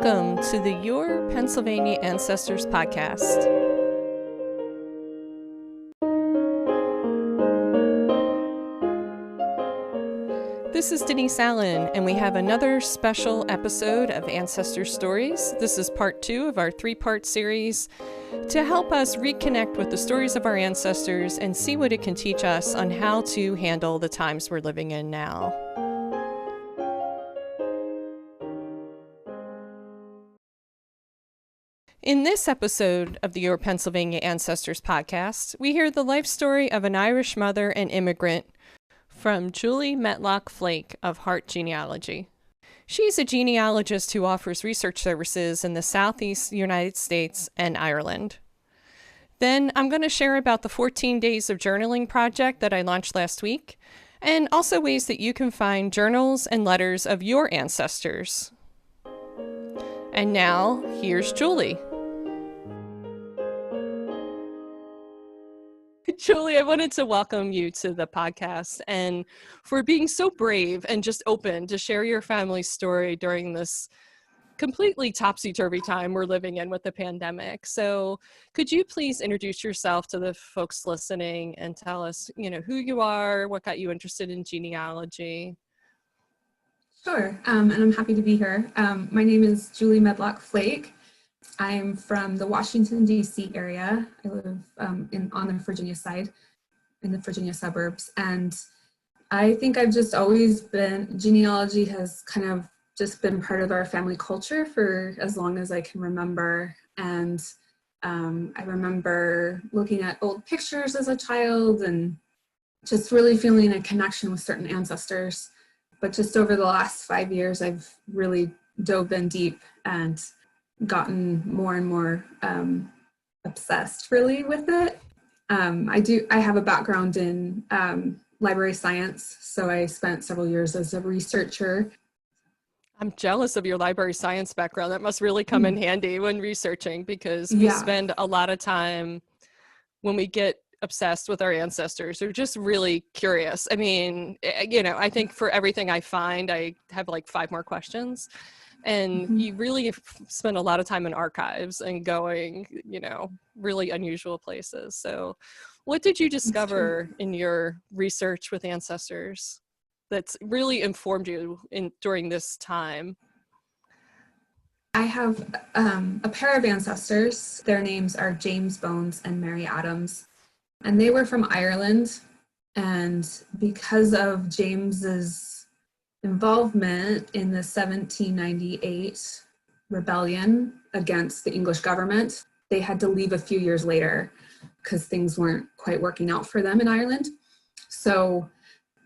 Welcome to the Your Pennsylvania Ancestors podcast. This is Denise Allen, and we have another special episode of Ancestor Stories. This is part 2 of our 3-part series to help us reconnect with the stories of our ancestors and see what it can teach us on how to handle the times we're living in now. In this episode of the Your Pennsylvania Ancestors podcast, we hear the life story of an Irish mother and immigrant from Julie Medlock Flake of Heart Genealogy. She's a genealogist who offers research services in the Southeast United States and Ireland. Then I'm going to share about the 14 Days of Journaling project that I launched last week, and also ways that you can find journals and letters of your ancestors. And now, here's Julie. Julie, I wanted to welcome you to the podcast and for being so brave and just open to share your family's story during this completely topsy-turvy time we're living in with the pandemic. So could you please introduce yourself to the folks listening and tell us, who you are, what got you interested in genealogy? Sure, and I'm happy to be here. My name is Julie Medlock Flake. I'm from the Washington, D.C. area. I live on the Virginia side, in the Virginia suburbs. And I think I've just always been, genealogy has kind of just been part of our family culture for as long as I can remember. And I remember looking at old pictures as a child and just really feeling a connection with certain ancestors. But just over the last 5 years, I've really dove in deep and gotten more and more obsessed really with it. I have a background in library science, so I spent several years as a researcher. I'm jealous of your library science background. That must really come in handy when researching, because we spend a lot of time when we get obsessed with our ancestors. We're just really curious. I mean, I think for everything I find, I have like 5 more questions. And you really spend a lot of time in archives and going, really unusual places. So what did you discover in your research with ancestors that's really informed you during this time? I have a pair of ancestors. Their names are James Bones and Mary Adams. And they were from Ireland. And because of James's involvement in the 1798 rebellion against the English government, they had to leave a few years later because things weren't quite working out for them in Ireland. So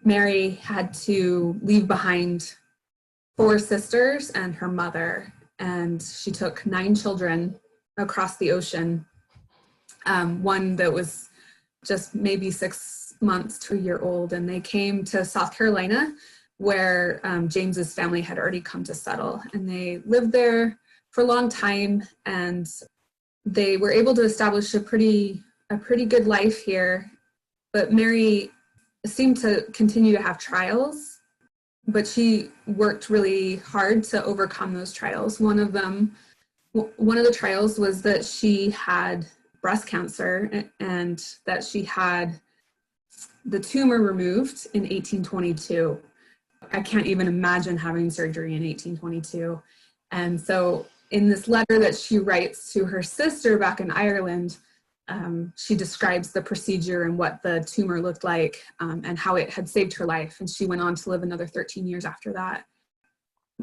Mary had to leave behind 4 sisters and her mother, and she took 9 children across the ocean. One that was just maybe 6 months to a year old, and they came to South Carolina, where James's family had already come to settle, and they lived there for a long time, and they were able to establish a pretty good life here. But Mary seemed to continue to have trials, but she worked really hard to overcome those trials. One of the trials was that she had breast cancer and that she had the tumor removed in 1822. I can't even imagine having surgery in 1822. And so in this letter that she writes to her sister back in Ireland, she describes the procedure and what the tumor looked like and how it had saved her life. And she went on to live another 13 years after that.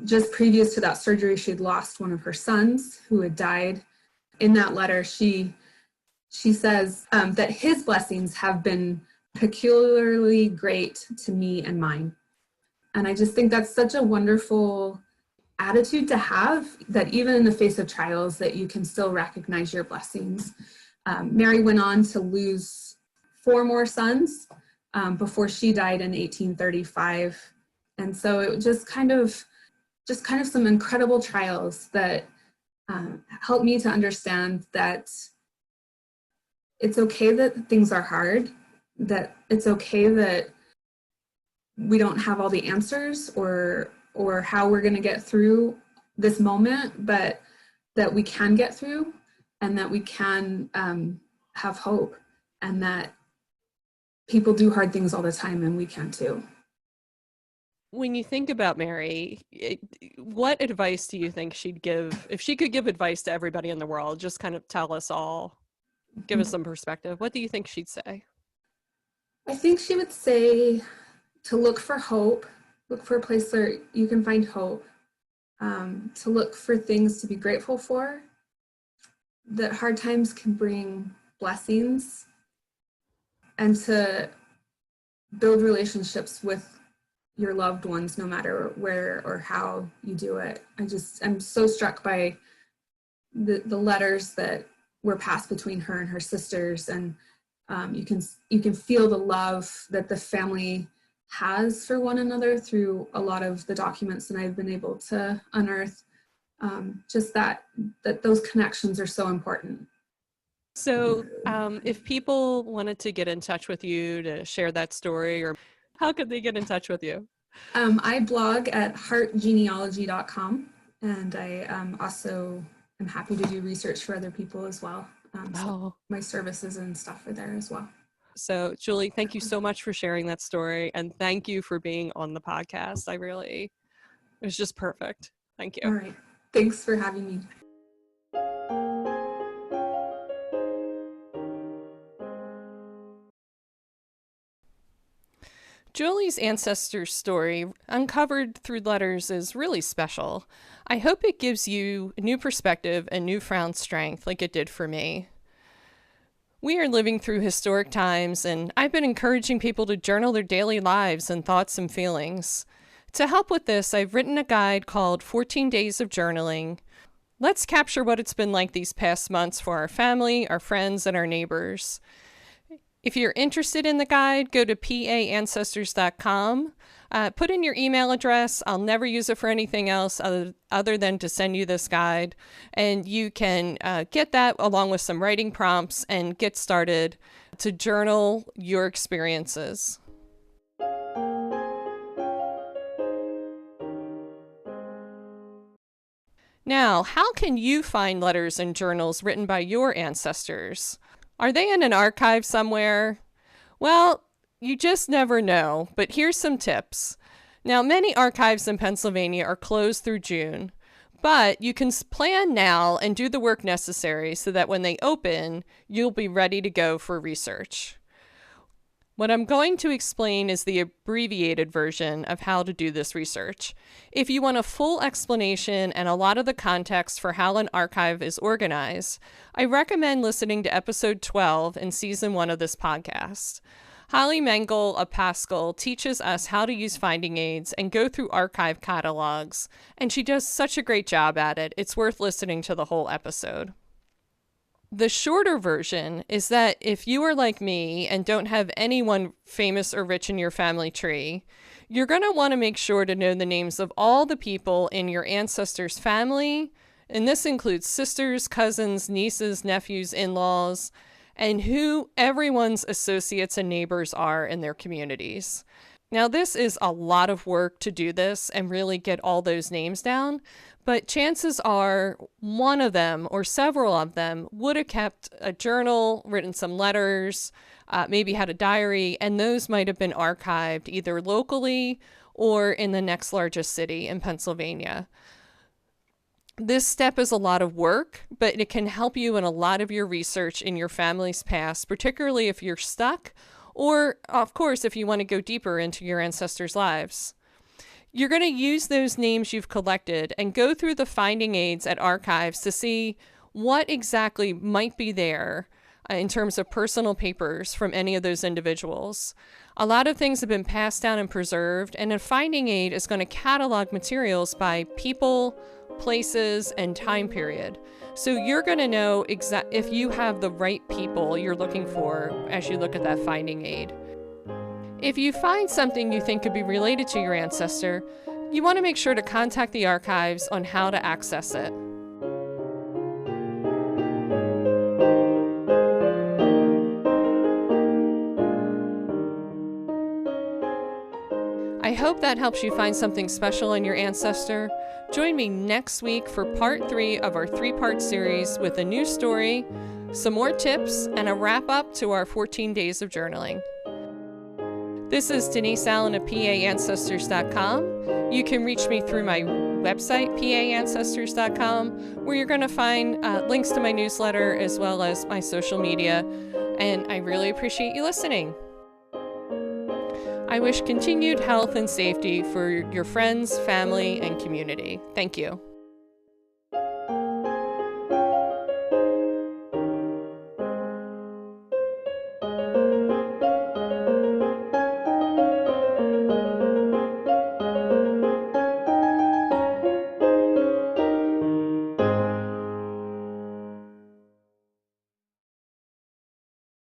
Just previous to that surgery, she had lost one of her sons who had died. In that letter, she says that his blessings have been peculiarly great to me and mine. And I just think that's such a wonderful attitude to have, that even in the face of trials, that you can still recognize your blessings. Mary went on to lose 4 more sons before she died in 1835. And so it was just kind of some incredible trials that helped me to understand that it's okay that things are hard, that it's okay that we don't have all the answers or how we're going to get through this moment, but that we can get through, and that we can have hope, and that people do hard things all the time, and we can too. When you think about Mary, what advice do you think she'd give, if she could give advice to everybody in the world, just kind of tell us all, give us some perspective, what do you think she'd say? I think she would say to look for hope, look for a place where you can find hope, to look for things to be grateful for, that hard times can bring blessings, and to build relationships with your loved ones, no matter where or how you do it. I'm so struck by the letters that were passed between her and her sisters, and you can feel the love that the family has for one another through a lot of the documents that I've been able to unearth. Just that those connections are so important. So if people wanted to get in touch with you to share that story, or how could they get in touch with you? I blog at heartgenealogy.com, and I also am happy to do research for other people as well. So my services and stuff are there as well. So Julie, thank you so much for sharing that story, and thank you for being on the podcast. It was just perfect. Thank you. All right. Thanks for having me. Julie's ancestor story, uncovered through letters, is really special. I hope it gives you a new perspective and newfound strength like it did for me. We are living through historic times, and I've been encouraging people to journal their daily lives and thoughts and feelings. To help with this, I've written a guide called 14 Days of Journaling. Let's capture what it's been like these past months for our family, our friends, and our neighbors. If you're interested in the guide, go to paancestors.com. Put in your email address. I'll never use it for anything else other than to send you this guide. And you can get that along with some writing prompts and get started to journal your experiences. Now, how can you find letters and journals written by your ancestors? Are they in an archive somewhere? Well, you just never know, but here's some tips. Now, many archives in Pennsylvania are closed through June, but you can plan now and do the work necessary so that when they open, you'll be ready to go for research. What I'm going to explain is the abbreviated version of how to do this research. If you want a full explanation and a lot of the context for how an archive is organized, I recommend listening to episode 12 in season 1 of this podcast. Holly Mengel of Pascal teaches us how to use finding aids and go through archive catalogs, and she does such a great job at it. It's worth listening to the whole episode. The shorter version is that if you are like me and don't have anyone famous or rich in your family tree, you're going to want to make sure to know the names of all the people in your ancestors' family, and this includes sisters, cousins, nieces, nephews, in-laws, and who everyone's associates and neighbors are in their communities. Now, this is a lot of work to do this and really get all those names down, but chances are one of them or several of them would have kept a journal, written some letters, maybe had a diary, and those might have been archived either locally or in the next largest city in Pennsylvania. This step is a lot of work, but it can help you in a lot of your research in your family's past, particularly if you're stuck, or of course, if you want to go deeper into your ancestors' lives. You're going to use those names you've collected and go through the finding aids at archives to see what exactly might be there in terms of personal papers from any of those individuals. A lot of things have been passed down and preserved, and a finding aid is going to catalog materials by people, places, and time period. So you're going to know if you have the right people you're looking for as you look at that finding aid. If you find something you think could be related to your ancestor, you want to make sure to contact the archives on how to access it. I hope that helps you find something special in your ancestor. Join me next week for part 3 of our 3-part series with a new story, some more tips, and a wrap-up to our 14 days of journaling. This is Denise Allen of PAAncestors.com. You can reach me through my website, PAAncestors.com, where you're going to find links to my newsletter as well as my social media. And I really appreciate you listening. I wish continued health and safety for your friends, family, and community. Thank you.